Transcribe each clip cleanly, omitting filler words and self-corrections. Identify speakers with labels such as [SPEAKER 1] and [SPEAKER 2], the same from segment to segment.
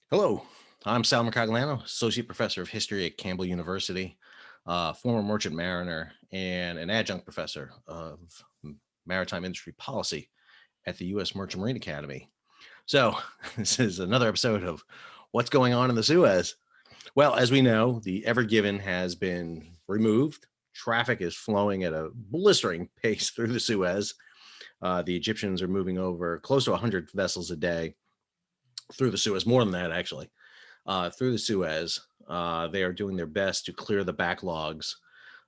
[SPEAKER 1] Hello, I'm Sal Mercogliano, Associate Professor of History at Campbell University, former merchant mariner, and an adjunct professor of maritime industry policy at the U.S. Merchant Marine Academy. So, this is another episode of What's Going On in the Suez. Well, as we know, the Ever Given has been removed. Traffic is flowing at a blistering pace through the Suez. The Egyptians are moving over close to 100 vessels a day through the Suez, more than that, actually. Through the Suez. They are doing their best to clear the backlogs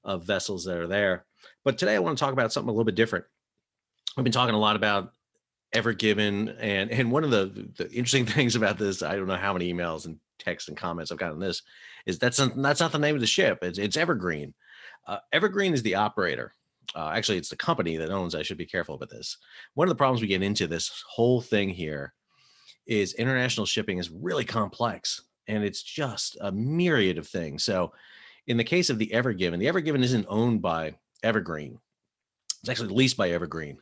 [SPEAKER 1] of vessels that are there. But today I want to talk about something a little bit different. I've been talking a lot about Ever Given, and one of the interesting things about this, I don't know how many emails and texts and comments I've gotten on this, is that's not the name of the ship. It's Evergreen. Evergreen is the operator. Actually, it's the company that owns. I should be careful about this. One of the problems we get into this whole thing here is international shipping is really complex, and it's just a myriad of things. So in the case of the Ever Given isn't owned by Evergreen. It's actually leased by Evergreen.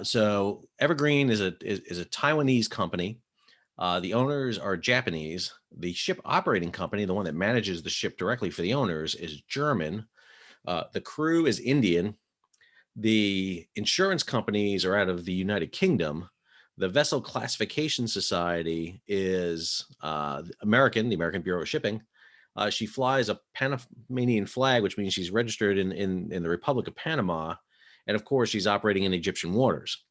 [SPEAKER 1] So Evergreen is a Taiwanese company. The owners are Japanese. The ship operating company, the one that manages the ship directly for the owners, is German. The crew is Indian. The insurance companies are out of the United Kingdom. The Vessel Classification Society is American, the American Bureau of Shipping. She flies a Panamanian flag, which means she's registered in the Republic of Panama. And of course, she's operating in Egyptian waters.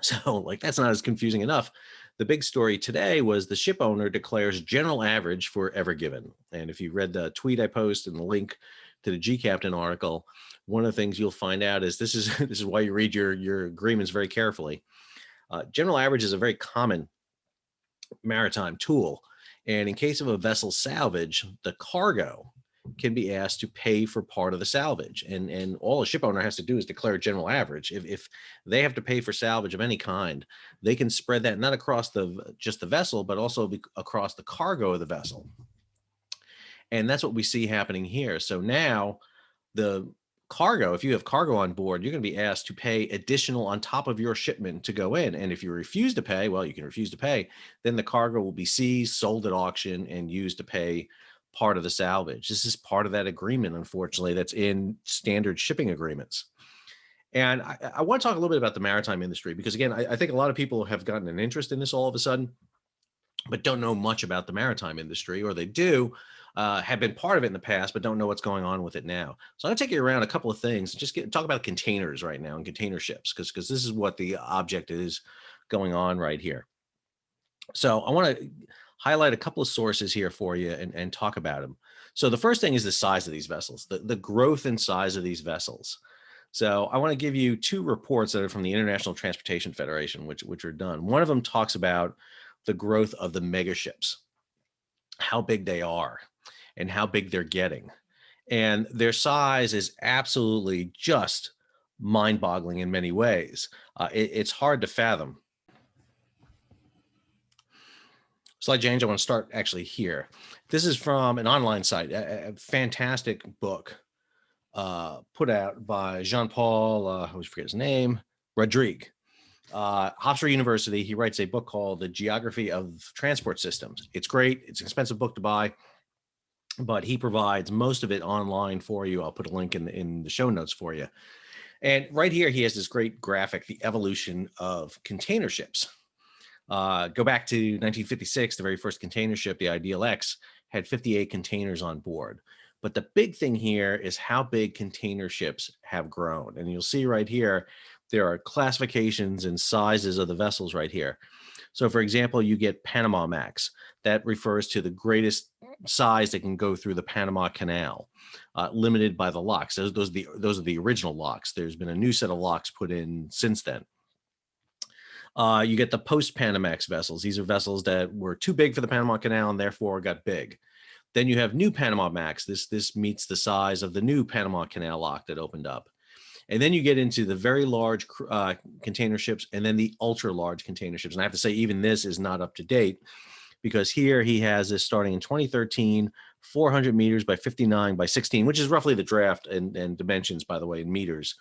[SPEAKER 1] So, like, that's not as confusing enough. The big story today was the ship owner declares general average for Ever Given. And if you read the tweet I posted and the link to the G Captain article, one of the things you'll find out is this is why you read your agreements very carefully. General average is a very common maritime tool. And in case of a vessel salvage, the cargo can be asked to pay for part of the salvage. And all a ship owner has to do is declare general average. If they have to pay for salvage of any kind, they can spread that not across just the vessel, but also across the cargo of the vessel. And that's what we see happening here. So now the cargo, if you have cargo on board, you're going to be asked to pay additional on top of your shipment to go in. And if you refuse to pay, well, you can refuse to pay. Then the cargo will be seized, sold at auction, and used to pay part of the salvage. This is part of that agreement, unfortunately, that's in standard shipping agreements. And I want to talk a little bit about the maritime industry, because again, I think a lot of people have gotten an interest in this all of a sudden, but don't know much about the maritime industry, or they do, have been part of it in the past, but don't know what's going on with it now. So I'm going to take you around a couple of things, just talk about containers right now and container ships, because this is what the object is going on right here. So I want to highlight a couple of sources here for you and talk about them. So the first thing is the size of these vessels, the growth and size of these vessels. So I want to give you two reports that are from the International Transportation Federation, which are done. One of them talks about the growth of the megaships, how big they are and how big they're getting. And their size is absolutely just mind-boggling in many ways. It's hard to fathom. Slide change, I want to start actually here. This is from an online site, a fantastic book put out by Jean-Paul, I always forget his name, Rodrigue. Hofstra University, he writes a book called The Geography of Transport Systems. It's great. It's an expensive book to buy, but he provides most of it online for you. I'll put a link in the show notes for you. And right here, he has this great graphic, the evolution of container ships. Go back to 1956, the very first container ship, the Ideal X, had 58 containers on board. But the big thing here is how big container ships have grown. And you'll see right here, there are classifications and sizes of the vessels right here. So for example, you get Panama Max. That refers to the greatest size that can go through the Panama Canal, limited by the locks. Those are the original locks. There's been a new set of locks put in since then. You get the post-Panamax vessels. These are vessels that were too big for the Panama Canal and therefore got big. Then you have new Panama Max. This meets the size of the new Panama Canal lock that opened up. And then you get into the very large container ships and then the ultra large container ships. And I have to say, even this is not up to date, because here he has this starting in 2013, 400 meters by 59 by 16, which is roughly the draft and dimensions, by the way, in meters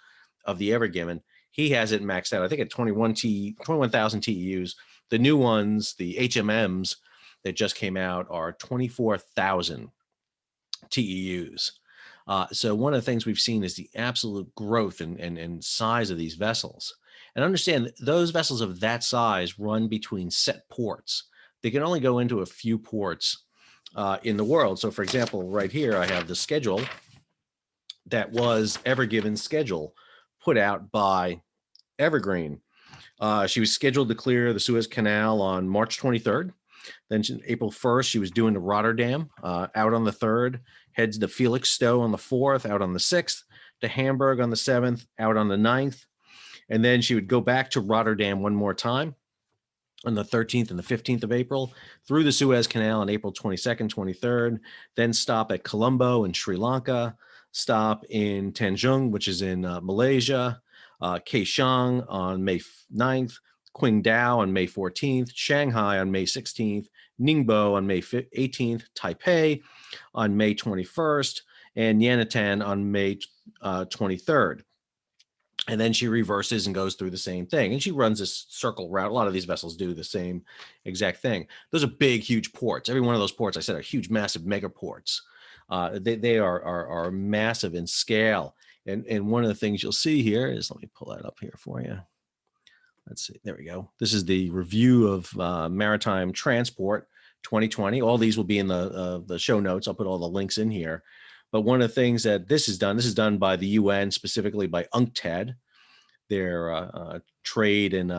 [SPEAKER 1] of the Ever Given. he has it maxed out, I think, at 21,000 TEUs. The new ones, the HMMs that just came out, are 24,000 TEUs. So one of the things we've seen is the absolute growth and size of these vessels. And understand those vessels of that size run between set ports. They can only go into a few ports in the world. So for example, right here, I have the schedule that was Ever Given's schedule put out by Evergreen. She was scheduled to clear the Suez Canal on March 23rd. Then April 1st, she was doing to Rotterdam, out on the 3rd, heads to Felixstowe on the 4th, out on the 6th, to Hamburg on the 7th, out on the 9th. And then she would go back to Rotterdam one more time on the 13th and the 15th of April, through the Suez Canal on April 22nd, 23rd, then stop at Colombo in Sri Lanka, stop in Tanjung, which is in Malaysia, Kaohsiung on May 9th, Qingdao on May 14th, Shanghai on May 16th, Ningbo on May 18th, Taipei on May 21st, and Yanatan on May 23rd. And then she reverses and goes through the same thing. And she runs this circle route. A lot of these vessels do the same exact thing. Those are big, huge ports. Every one of those ports, I said, are huge, massive mega ports. They are massive in scale. And one of the things you'll see here is, let me pull that up here for you. Let's see, there we go. This is the review of maritime transport 2020. All these will be in the show notes. I'll put all the links in here. But one of the things that this is done by the UN, specifically by UNCTAD, their trade and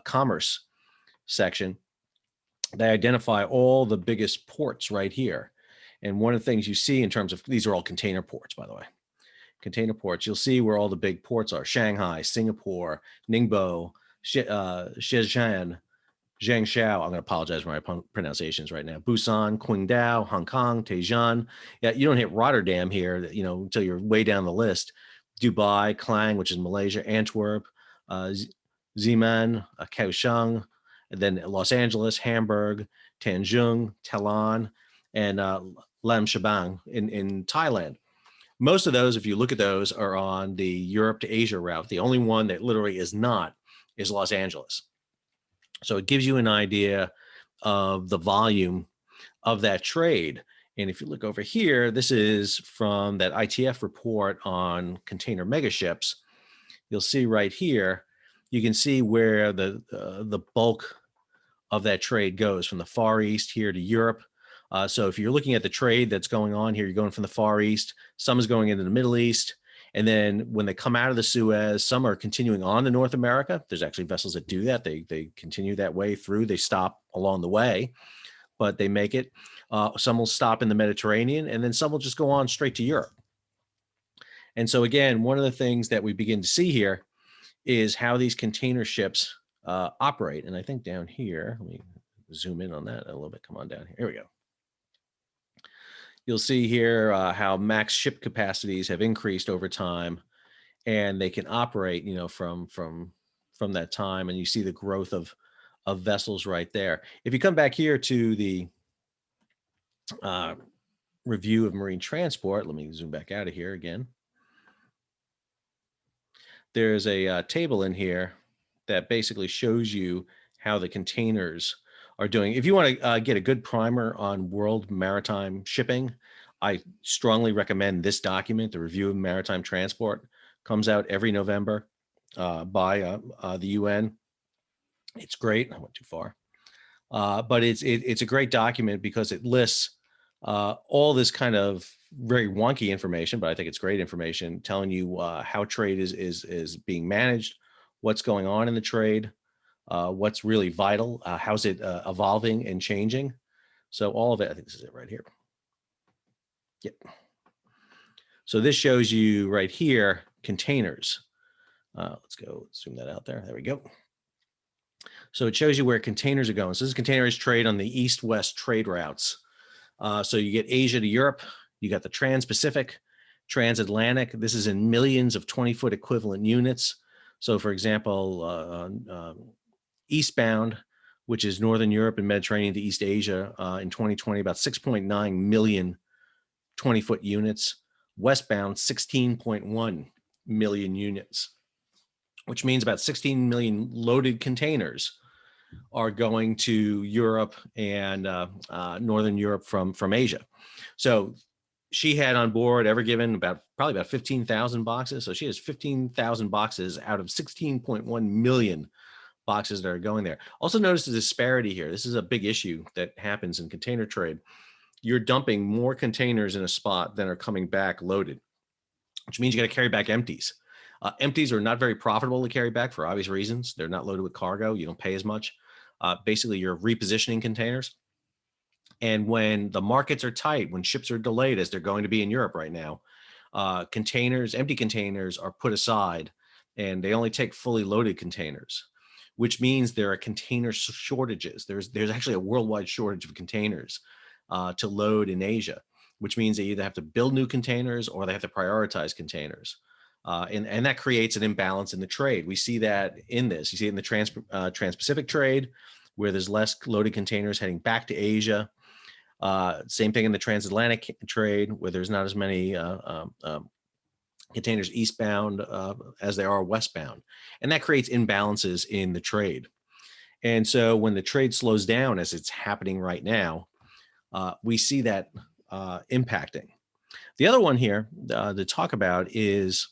[SPEAKER 1] commerce section. They identify all the biggest ports right here. And one of the things you see in terms of, these are all container ports, by the way. Container ports, you'll see where all the big ports are: Shanghai, Singapore, Ningbo, Shenzhen, Zhangzhou. I'm going to apologize for my pronunciations right now. Busan, Qingdao, Hong Kong, Tianjin. Yeah, you don't hit Rotterdam here, until you're way down the list. Dubai, Klang, which is Malaysia, Antwerp, Xiamen, Kaohsiung, and then Los Angeles, Hamburg, Tanjung, Taiwan, and Lam Shabang in Thailand. Most of those, if you look at those, are on the Europe to Asia route. The only one that literally is not is Los Angeles. So it gives you an idea of the volume of that trade. And if you look over here, this is from that ITF report on container megaships. You'll see right here, you can see where the bulk of that trade goes, from the Far East here to Europe. So if you're looking at the trade that's going on here, you're going from the Far East, some is going into the Middle East. And then when they come out of the Suez, some are continuing on to North America. There's actually vessels that do that. They continue that way through. They stop along the way, but they make it. Some will stop in the Mediterranean, and then some will just go on straight to Europe. And so again, one of the things that we begin to see here is how these container ships operate. And I think down here, let me zoom in on that a little bit. Come on down here. Here we go. You'll see here how max ship capacities have increased over time, and they can operate, from that time. And you see the growth of vessels right there. If you come back here to the review of marine transport, let me zoom back out of here again. There's a table in here that basically shows you how the containers are doing. If you want to get a good primer on world maritime shipping, I strongly recommend this document. The Review of Maritime Transport comes out every November by the UN. It's great. I went too far. But it's a great document because it lists all this kind of very wonky information, but I think it's great information, telling you how trade is being managed, what's going on in the trade, what's really vital, how's it evolving and changing. So all of it, I think this is it right here. Yep. So this shows you right here, containers. Let's go zoom that out there. There we go. So it shows you where containers are going. So this is containers trade on the east-west trade routes. So you get Asia to Europe, you got the Trans-Pacific, Transatlantic. This is in millions of 20-foot equivalent units. So for example, eastbound, which is Northern Europe and Mediterranean to East Asia in 2020, about 6.9 million 20-foot units. Westbound, 16.1 million units. which means about 16 million loaded containers are going to Europe and Northern Europe from Asia. So she had on board Ever Given probably about 15,000 boxes. So she has 15,000 boxes out of 16.1 million boxes that are going there. Also notice the disparity here. This is a big issue that happens in container trade. You're dumping more containers in a spot than are coming back loaded, which means you got to carry back empties. Empties are not very profitable to carry back for obvious reasons. They're not loaded with cargo. You don't pay as much. Basically, you're repositioning containers. And when the markets are tight, when ships are delayed, as they're going to be in Europe right now, empty containers are put aside, and they only take fully loaded containers, which means there are container shortages. There's actually a worldwide shortage of containers to load in Asia, which means they either have to build new containers or they have to prioritize containers. And that creates an imbalance in the trade. We see that in this. You see it in the Trans-Pacific trade, where there's less loaded containers heading back to Asia. Same thing in the transatlantic trade, where there's not as many containers eastbound as they are westbound. And that creates imbalances in the trade. And so when the trade slows down, as it's happening right now, we see that impacting. The other one here to talk about is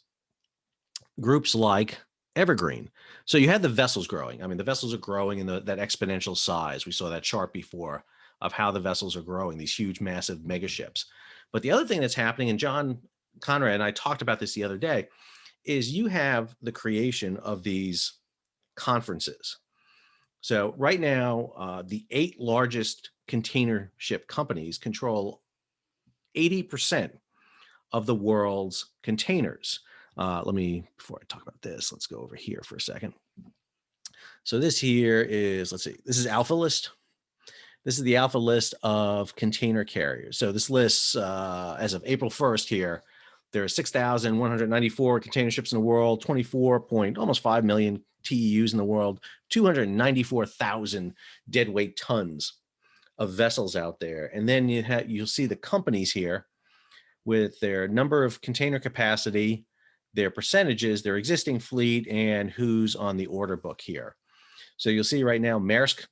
[SPEAKER 1] groups like Evergreen. So you had the vessels growing. I mean, the vessels are growing in that exponential size. We saw that chart before of how the vessels are growing, these huge, massive mega ships. But the other thing that's happening, and John Conrad and I talked about this the other day, is you have the creation of these conferences. So right now, the 8 largest container ship companies control 80% of the world's containers. Before I talk about this, let's go over here for a second. So this here is, let's see, this is Alpha List. This is the Alpha List of container carriers. So this list, as of April 1st here, there are 6,194 container ships in the world, 24.5 million TEUs in the world, 294,000 deadweight tons of vessels out there. And then you'll see the companies here with their number of container capacity, their percentages, their existing fleet, and who's on the order book here. So you'll see right now, Maersk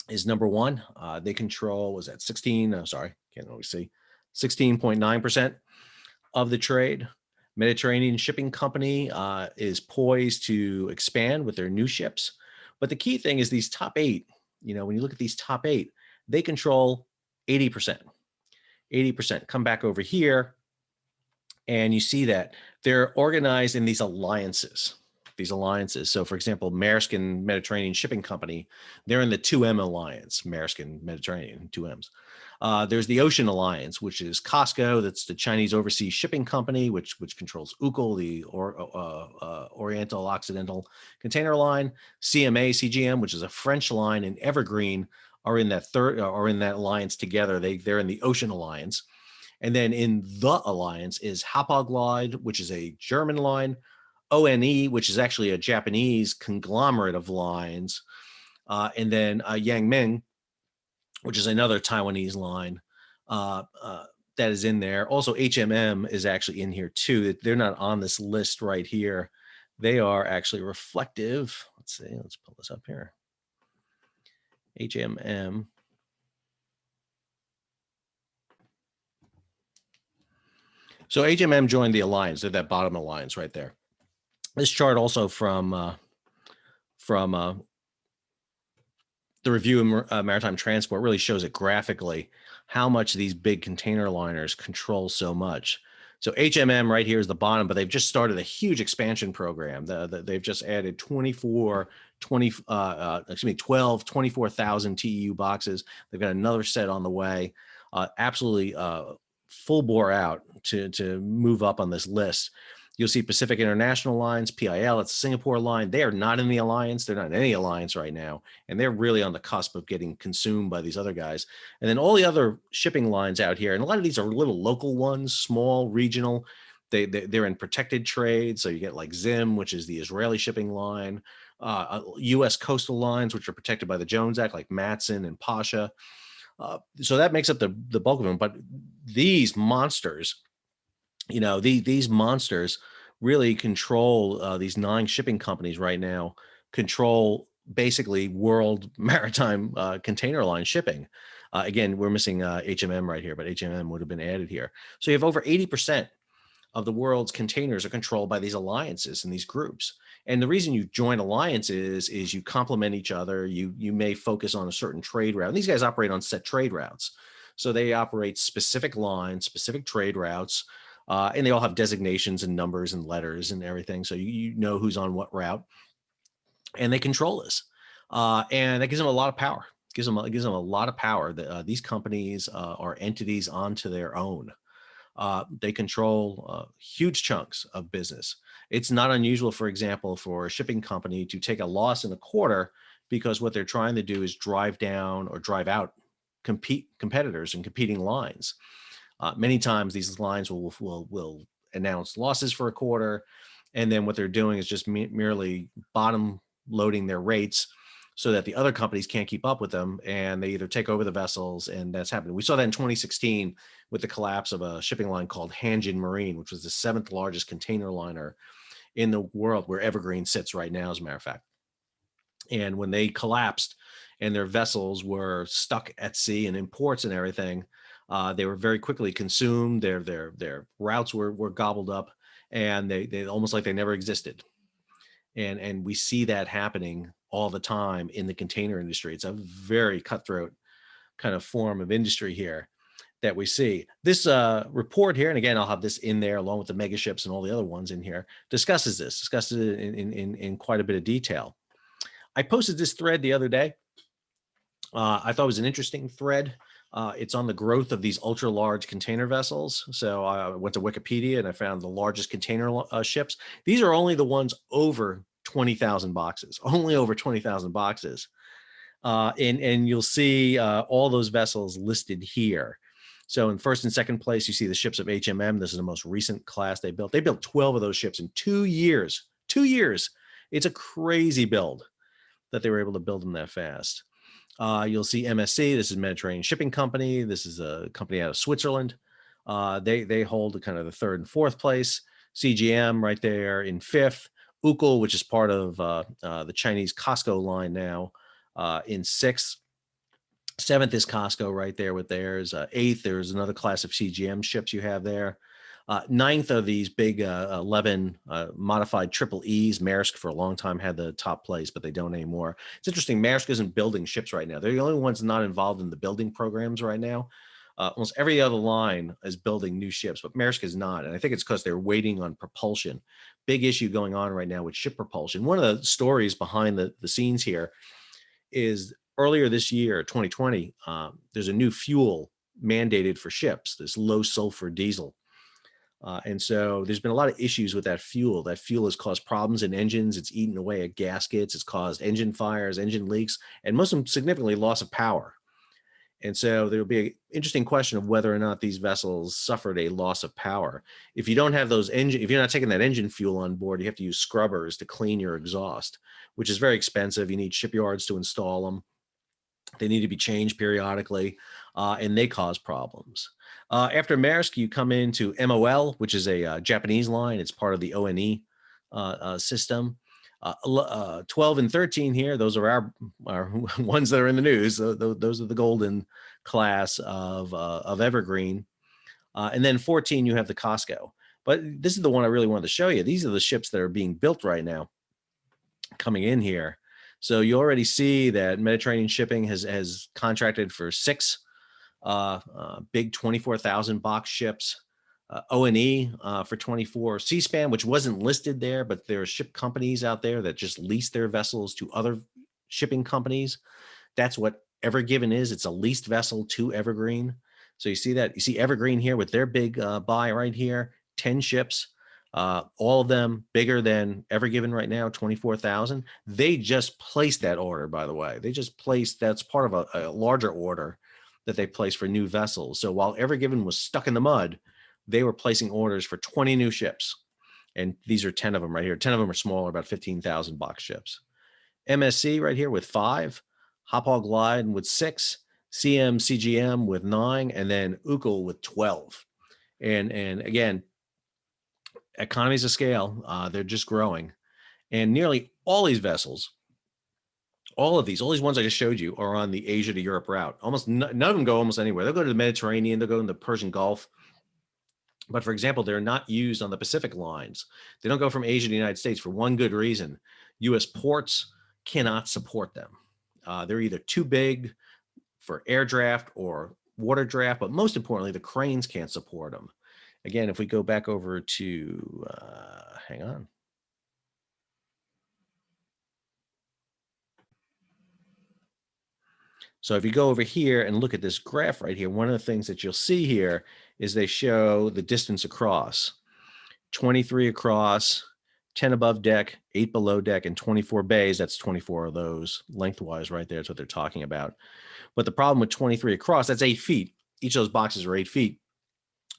[SPEAKER 1] is number one. They control, was that 16.9% of the trade. Mediterranean Shipping Company is poised to expand with their new ships. But the key thing is these top 8, when you look at these top 8, they control 80%. 80%. Come back over here, and you see that they're organized in these alliances. So, for example, Maersk and Mediterranean Shipping Company, they're in the 2M alliance, Maersk and Mediterranean, 2Ms. There's the Ocean Alliance, which is COSCO. That's the Chinese Overseas Shipping Company, which controls UCL, the Oriental Occidental Container Line. CGM, which is a French line, and Evergreen are in that alliance together. They're in the Ocean Alliance. And then in the alliance is Hapag-Lloyd, which is a German line, ONE, which is actually a Japanese conglomerate of lines, and then Yang Ming, which is another Taiwanese line that is in there. Also, HMM is actually in here too. They're not on this list right here. They are actually reflective. Let's see. Let's pull this up here. HMM. So HMM joined the alliance. They're that bottom alliance right there. This chart also from the Review of Maritime Transport really shows it graphically how much these big container liners control so much. So HMM right here is the bottom, but they've just started a huge expansion program. They've just added 24,000 TEU boxes. They've got another set on the way. Absolutely full bore out to move up on this list. You'll see Pacific International Lines, PIL, it's a Singapore line. They are not in the alliance. They're not in any alliance right now. And they're really on the cusp of getting consumed by these other guys. And then all the other shipping lines out here, and a lot of these are little local ones, small, regional. They're in protected trade. So you get like Zim, which is the Israeli shipping line, U.S. coastal lines, which are protected by the Jones Act, like Matson and Pasha. So that makes up the bulk of them. But these monsters, these monsters really control these 9 shipping companies right now, control basically world maritime container line shipping. Again, we're missing HMM right here, but HMM would have been added here. So you have over 80% of the world's containers are controlled by these alliances and these groups. And the reason you join alliances is you complement each other. You may focus on a certain trade route. And these guys operate on set trade routes. So they operate specific lines, specific trade routes, and they all have designations and numbers and letters and everything. So you know who's on what route, and they control this. And that gives them a lot of power. It gives them a lot of power. That these companies are entities onto their own. They control huge chunks of business. It's not unusual, for example, for a shipping company to take a loss in a quarter because what they're trying to do is drive down or drive out competitors and competing lines. Many times these lines will announce losses for a quarter, and then what they're doing is just merely bottom loading their rates so that the other companies can't keep up with them, and they either take over the vessels, and that's happening. We saw that in 2016 with the collapse of a shipping line called Hanjin Marine, which was the 7th largest container liner in the world, where Evergreen sits right now, as a matter of fact. And when they collapsed and their vessels were stuck at sea and in ports and everything, they were very quickly consumed. Their routes were gobbled up, and they almost like they never existed. And we see that happening all the time in the container industry. It's a very cutthroat kind of form of industry here that we see. This report here, and again, I'll have this in there along with the mega ships and all the other ones in here, discusses it in quite a bit of detail. I posted this thread the other day. I thought it was an interesting thread. It's on the growth of these ultra large container vessels. So I went to Wikipedia and I found the largest container ships. These are only the ones over 20,000 boxes, only over 20,000 boxes. And you'll see all those vessels listed here. So in first and second place, you see the ships of HMM. This is the most recent class they built. They built 12 of those ships in 2 years. 2 years. It's a crazy build that they were able to build them that fast. You'll see MSC. This is Mediterranean Shipping Company. This is a company out of Switzerland. They hold kind of the 3rd and 4th place. CGM right there in 5th. UCL, which is part of the Chinese COSCO line now, in 6th. 7th is COSCO right there with theirs. 8th, there's another class of CGM ships you have there. 9th are these big 11 modified triple E's. Maersk for a long time had the top place, but they don't anymore. It's interesting. Maersk isn't building ships right now. They're the only ones not involved in the building programs right now. Almost every other line is building new ships, but Maersk is not. And I think it's because they're waiting on propulsion. Big issue going on right now with ship propulsion. One of the stories behind the scenes here is earlier this year, 2020, there's a new fuel mandated for ships, this low sulfur diesel. And so there's been a lot of issues with that fuel. That fuel has caused problems in engines. It's eaten away at gaskets. It's caused engine fires, engine leaks, and most significantly, loss of power. And so there'll be an interesting question of whether or not these vessels suffered a loss of power. If you don't have those if you're not taking that engine fuel on board, you have to use scrubbers to clean your exhaust, which is very expensive. You need shipyards to install them. They need to be changed periodically, and they cause problems. After Maersk, you come into MOL, which is a Japanese line. It's part of the ONE system. 12 and 13 here, those are our ones that are in the news. Those are the golden class of Evergreen. And then 14, you have the COSCO. But this is the one I really wanted to show you. These are the ships that are being built right now coming in here. So you already see that Mediterranean Shipping has contracted for 6 big 24,000 box ships. O&E for 24. C-SPAN, which wasn't listed there, but there are ship companies out there that just lease their vessels to other shipping companies. That's what Ever Given is. It's a leased vessel to Evergreen. So you see that. You see Evergreen here with their big buy right here, 10 ships. All of them bigger than Ever Given right now, 24,000. They just placed that order, by the way. They just placed, that's part of a larger order that they placed for new vessels. So while Ever Given was stuck in the mud, they were placing orders for 20 new ships. And these are 10 of them right here. 10 of them are smaller, about 15,000 box ships. MSC right here with 5, Hapag Glide with 6, CGM with 9, and then UCL with 12. And again, economies of scale, they're just growing. And nearly all these vessels, all of these, all these ones I just showed you are on the Asia to Europe route. Almost none of them go almost anywhere. They'll go to the Mediterranean, they'll go in the Persian Gulf. But for example, they're not used on the Pacific lines. They don't go from Asia to the United States for one good reason. US ports cannot support them. They're either too big for air draft or water draft, but most importantly, the cranes can't support them. Again, if we go back over to, hang on. So if you go over here and look at this graph right here, one of the things that you'll see here is they show the distance across. 23 across, 10 above deck, 8 below deck, and 24 bays. That's 24 of those lengthwise right there. That's what they're talking about. But the problem with 23 across, that's 8 feet. Each of those boxes are 8 feet.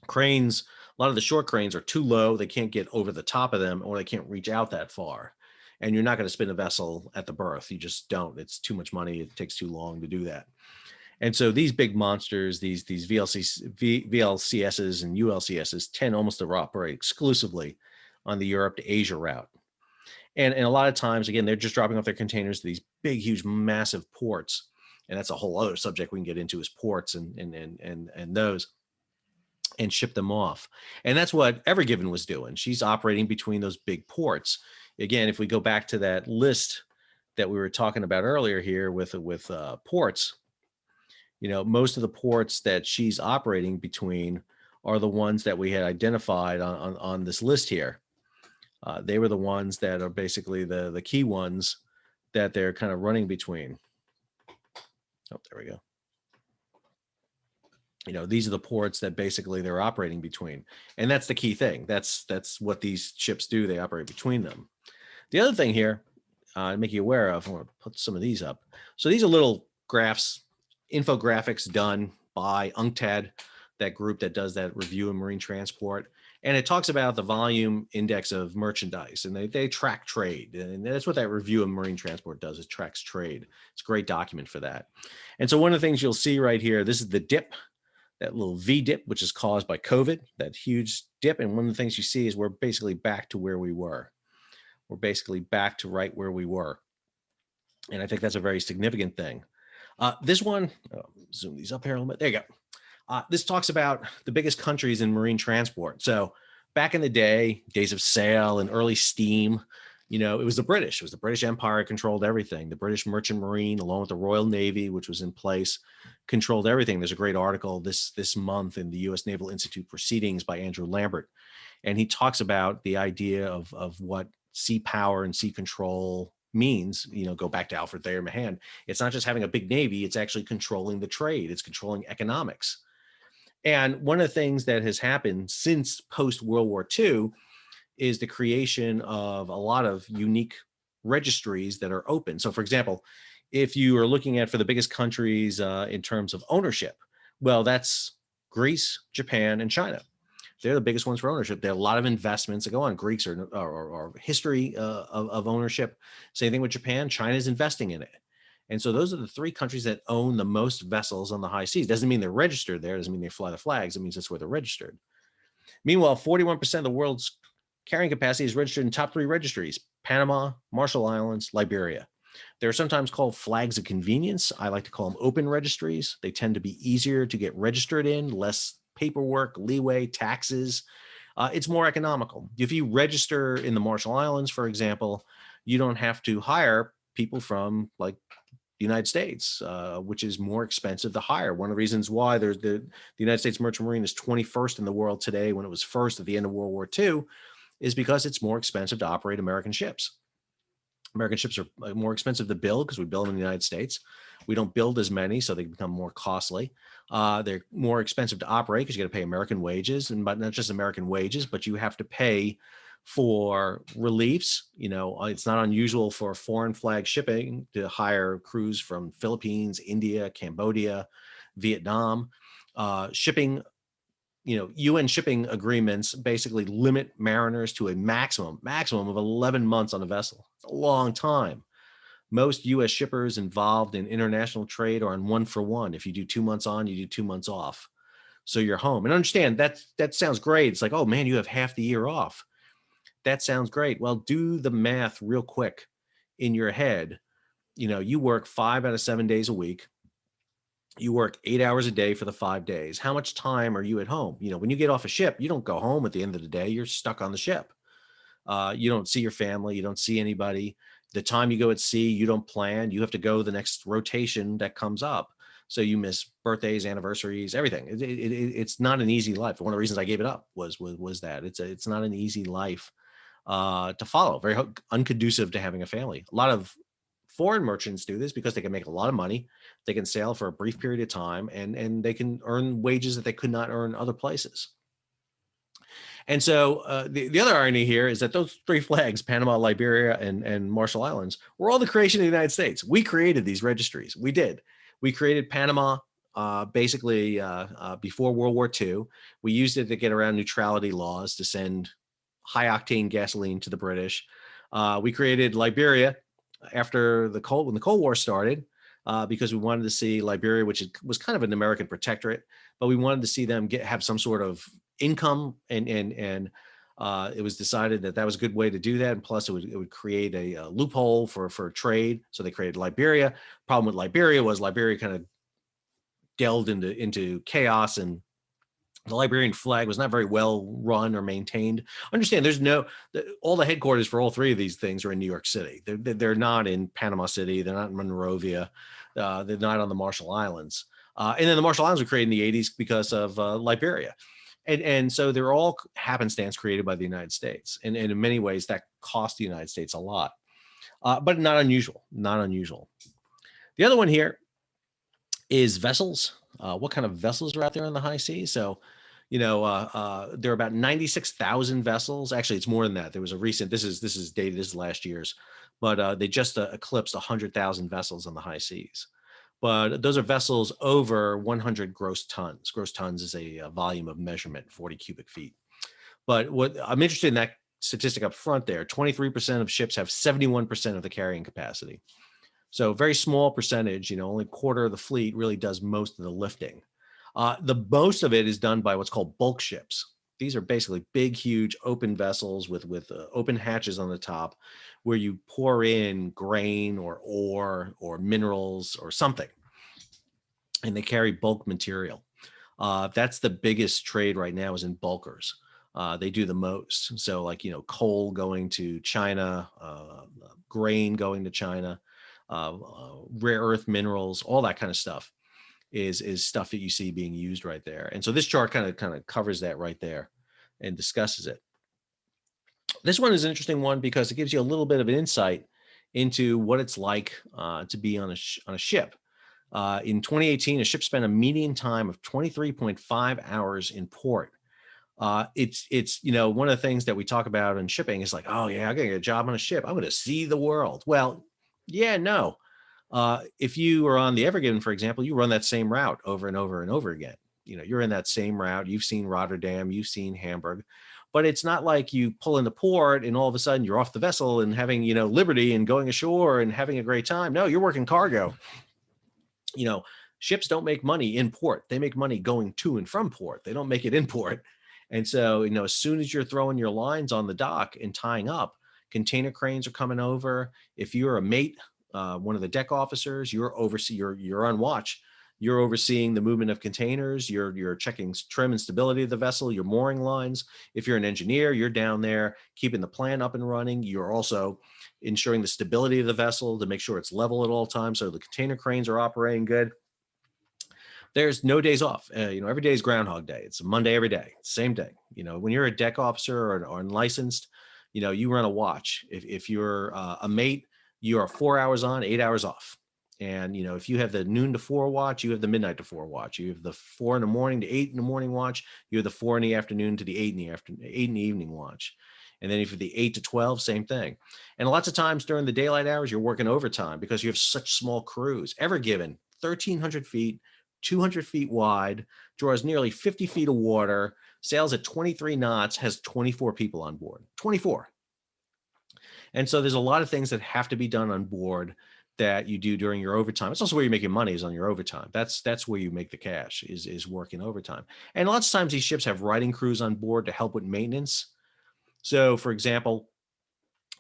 [SPEAKER 1] Cranes, a lot of the short cranes are too low. They can't get over the top of them, or they can't reach out that far. And you're not going to spin a vessel at the berth. You just don't. It's too much money. It takes too long to do that. And so these big monsters, these VLCSs and ULCSs tend almost to operate exclusively on the Europe to Asia route. And a lot of times, again, they're just dropping off their containers to these big, huge, massive ports. And that's a whole other subject we can get into, is ports and those, and ship them off. And that's what Ever Given was doing. She's operating between those big ports. Again, if we go back to that list that we were talking about earlier here with ports, you know, most of the ports that she's operating between are the ones that we had identified on this list here. They were the ones that are basically the key ones that they're kind of running between. Oh, there we go. You know, these are the ports that basically they're operating between. And that's the key thing. That's what these ships do. They operate between them. The other thing here, to make you aware of, I want to put some of these up. So these are little graphs, infographics done by UNCTAD, that group that does that review of marine transport. And it talks about the volume index of merchandise, and they track trade. And that's what that review of marine transport does, it tracks trade. It's a great document for that. And so one of the things you'll see right here, this is the dip, that little V dip, which is caused by COVID, that huge dip. And one of the things you see is we're basically back to where we were. We're basically back to right where we were. And I think that's a very significant thing. This one, zoom these up here a little bit. There you go. This talks about the biggest countries in marine transport. So back in the day, days of sail and early steam, you know, it was the British. It was the British Empire controlled everything. The British Merchant Marine, along with the Royal Navy, which was in place, controlled everything. There's a great article this month in the U.S. Naval Institute Proceedings by Andrew Lambert. And he talks about the idea of what sea power and sea control means. You know, go back to Alfred Thayer Mahan. It's not just having a big navy, it's actually controlling the trade. It's controlling economics. And one of the things that has happened since post-World War II is the creation of a lot of unique registries that are open. So for example, if you are looking at for the biggest countries in terms of ownership, well, that's Greece, Japan, and China. They're the biggest ones for ownership. There are a lot of investments that go on. Greeks are history of ownership. Same thing with Japan. China's investing in it. And so those are the three countries that own the most vessels on the high seas. Doesn't mean they're registered there. Doesn't mean they fly the flags. It means that's where they're registered. Meanwhile, 41% of the world's carrying capacity is registered in top three registries: Panama, Marshall Islands, Liberia. They're sometimes called flags of convenience. I like to call them open registries. They tend to be easier to get registered in, less paperwork, leeway, taxes. It's more economical. If you register in the Marshall Islands, for example, you don't have to hire people from like the United States, which is more expensive to hire. One of the reasons why there's the United States Merchant Marine is 21st in the world today, when it was first at the end of World War II, is because it's more expensive to operate American ships. American ships are more expensive to build because we build them in the United States. We don't build as many, so they become more costly. They're more expensive to operate because you got to pay American wages, and but not just American wages, but you have to pay for reliefs. You know, it's not unusual for foreign flag shipping to hire crews from Philippines, India, Cambodia, Vietnam. Shipping, you know, UN shipping agreements basically limit mariners to a maximum of 11 months on a vessel. It's a long time. Most US shippers involved in international trade are on 1-for-1. If you do 2 months on, you do 2 months off. So you're home. And understand that sounds great. It's like, oh man, you have half the year off. that sounds great. Well, do the math real quick in your head. You work 5 out of 7 days a week. You work 8 hours a day for the 5 days. How much time are you at home? When you get off a ship, you don't go home at the end of the day. You're stuck on the ship. You don't see your family. You don't see anybody. The time you go at sea, you don't plan. You have to go the next rotation that comes up. So you miss birthdays, anniversaries, everything. It's not an easy life. One of the reasons I gave it up was that it's not an easy life to follow. Very unconducive to having a family. A lot of foreign merchants do this because they can make a lot of money. They can sail for a brief period of time, and they can earn wages that they could not earn other places. And so the other irony here is that those 3 flags, Panama, Liberia, and Marshall Islands, were all the creation of the United States. We created these registries. We did. We created Panama basically before World War II. We used it to get around neutrality laws to send high-octane gasoline to the British. We created Liberia after when the Cold War started, because we wanted to see Liberia, which was kind of an American protectorate, but we wanted to see them have some sort of income, and it was decided that was a good way to do that. And plus, it would create a loophole for trade. So they created Liberia. Problem with Liberia was Liberia kind of delved into chaos, and the Liberian flag was not very well run or maintained. Understand, all the headquarters for all 3 of these things are in New York City. They're not in Panama City. They're not in Monrovia. They're not on the Marshall Islands. And then the Marshall Islands were created in the 80s because of Liberia. And so they're all happenstance created by the United States. And in many ways, that cost the United States a lot, but not unusual. The other one here is vessels. What kind of vessels are out there on the high seas? So, there are about 96,000 vessels. Actually, it's more than that. There was a recent, this is dated, this is last year's, but they just eclipsed 100,000 vessels on the high seas. But those are vessels over 100 gross tons. Gross tons is a volume of measurement, 40 cubic feet. But what I'm interested in that statistic up front there, 23% of ships have 71% of the carrying capacity. So very small percentage, only a quarter of the fleet really does most of the lifting. The most of it is done by what's called bulk ships. These are basically big, huge open vessels with open hatches on the top, where you pour in grain or ore or minerals or something, and they carry bulk material. That's the biggest trade right now, is in bulkers. They do the most. So like, coal going to China, grain going to China, rare earth minerals, all that kind of stuff is stuff that you see being used right there. And so this chart kind of covers that right there and discusses it. This one is an interesting one because it gives you a little bit of an insight into what it's like to be on a ship. In 2018, a ship spent a median time of 23.5 hours in port. It's one of the things that we talk about in shipping is like, oh yeah, I'm gonna get a job on a ship. I'm gonna see the world. Well, yeah, no. If you are on the Ever Given, for example, you run that same route over and over and over again. You're in that same route. You've seen Rotterdam, you've seen Hamburg, but it's not like you pull into port and all of a sudden you're off the vessel and having, liberty and going ashore and having a great time. No, you're working cargo. Ships don't make money in port. They make money going to and from port. They don't make it in port. And so, as soon as you're throwing your lines on the dock and tying up, container cranes are coming over. If you're a mate, one of the deck officers, you're on watch. You're overseeing the movement of containers. You're checking trim and stability of the vessel, your mooring lines. If you're an engineer, you're down there keeping the plan up and running. You're also ensuring the stability of the vessel to make sure it's level at all times, so the container cranes are operating good. There's no days off. Every day is Groundhog Day. It's a Monday every day, same day. When you're a deck officer or unlicensed, you run a watch. If you're a mate, you are 4 hours on, 8 hours off. And, if you have the noon to 4 watch, you have the midnight to 4 watch. You have the 4 in the morning to 8 in the morning watch. You have the 4 in the afternoon to the 8 in the evening watch. And then if you're the 8 to 12, same thing. And lots of times during the daylight hours, you're working overtime because you have such small crews. Ever Given, 1,300 feet, 200 feet wide, draws nearly 50 feet of water, sails at 23 knots, has 24 people on board. 24. And so there's a lot of things that have to be done on board that you do during your overtime. It's also where you're making money, is on your overtime. That's where you make the cash, is working overtime. And lots of times these ships have riding crews on board to help with maintenance. So for example,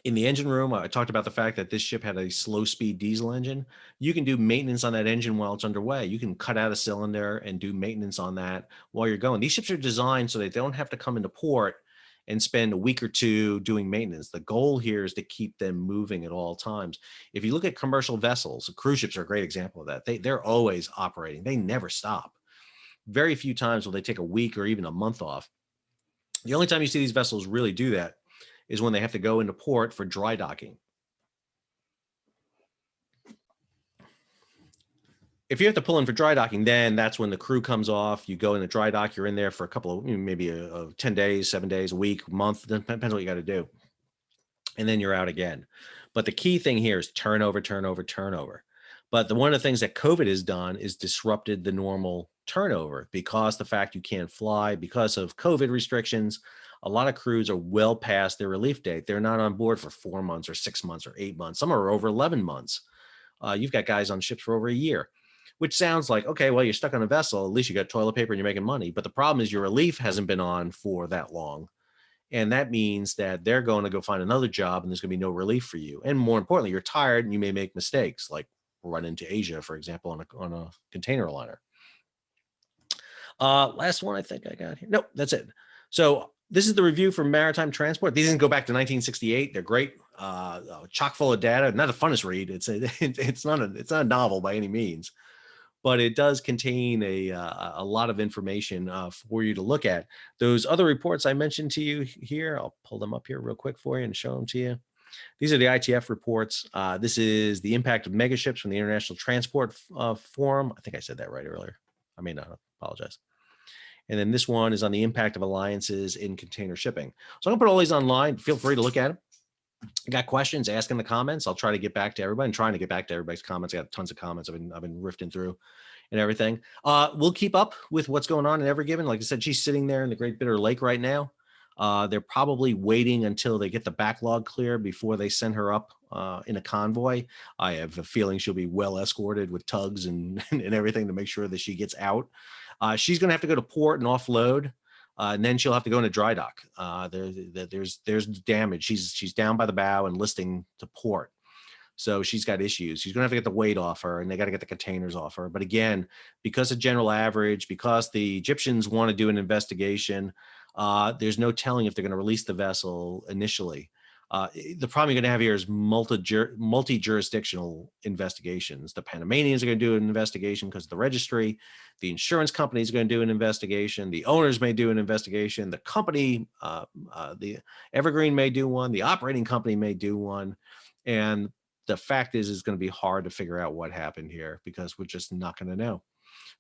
[SPEAKER 1] in the engine room, I talked about the fact that this ship had a slow speed diesel engine. You can do maintenance on that engine while it's underway. You can cut out a cylinder and do maintenance on that while you're going. These ships are designed so that they don't have to come into port and spend a week or two doing maintenance. The goal here is to keep them moving at all times. If you look at commercial vessels, cruise ships are a great example of that. They're always operating. They never stop. Very few times will they take a week or even a month off. The only time you see these vessels really do that is when they have to go into port for dry docking. If you have to pull in for dry docking, then that's when the crew comes off. You go in the dry dock, you're in there for a couple of, maybe 10 days, 7 days, a week, month, depends what you got to do. And then you're out again. But the key thing here is turnover, turnover, turnover. But one of the things that COVID has done is disrupted the normal turnover because the fact you can't fly, because of COVID restrictions. A lot of crews are well past their relief date. They're not on board for 4 months or 6 months or 8 months. Some are over 11 months. You've got guys on ships for over a year, which sounds like, okay, well, you're stuck on a vessel. At least you got toilet paper and you're making money. But the problem is your relief hasn't been on for that long. And that means that they're going to go find another job and there's going to be no relief for you. And more importantly, you're tired and you may make mistakes, like run into Asia, for example, on a container liner. Last one I think I got here. Nope, that's it. So this is the review for maritime transport. These didn't go back to 1968. They're great, chock full of data. Not the funnest read. It's not a novel by any means, but it does contain a lot of information for you to look at. Those other reports I mentioned to you here, I'll pull them up here real quick for you and show them to you. These are the ITF reports. This is the impact of megaships from the International Transport Forum. I think I said that right earlier. I may not. Apologize. And then this one is on the impact of alliances in container shipping. So I'm gonna put all these online. Feel free to look at them. Got questions, ask in the comments. I'll try to get back to everybody. I'm trying to get back to everybody's comments. I got tons of comments I've been rifting through and everything. We'll keep up with what's going on in Ever Given. Like I said, she's sitting there in the Great Bitter Lake right now. They're probably waiting until they get the backlog clear before they send her up in a convoy. I have a feeling she'll be well escorted with tugs and everything to make sure that she gets out. She's going to have to go to port and offload. And then she'll have to go into dry dock. There's damage. She's down by the bow and listing to port. So she's got issues. She's going to have to get the weight off her and they got to get the containers off her. But again, because of general average, because the Egyptians want to do an investigation, there's no telling if they're going to release the vessel initially. The problem you're going to have here is multi-jurisdictional investigations. The Panamanians are going to do an investigation because of the registry. The insurance companies are going to do an investigation. The owners may do an investigation. The company, the Evergreen may do one. The operating company may do one. And the fact is, it's going to be hard to figure out what happened here because we're just not going to know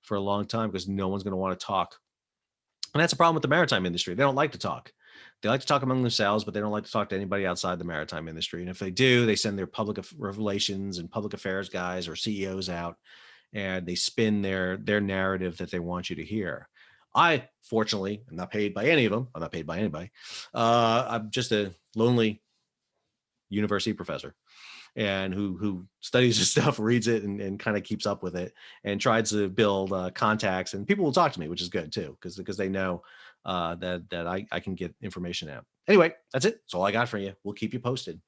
[SPEAKER 1] for a long time because no one's going to want to talk. And that's a problem with the maritime industry. They don't like to talk. They like to talk among themselves, but they don't like to talk to anybody outside the maritime industry. And if they do, they send their public relations and public affairs guys or CEOs out, and they spin their narrative that they want you to hear. I, fortunately, am not paid by any of them. I'm not paid by anybody. I'm just a lonely university professor and who studies this stuff, reads it, and kind of keeps up with it and tries to build contacts. And people will talk to me, which is good too, because they know that I can get information out. Anyway, that's it. That's all I got for you. We'll keep you posted.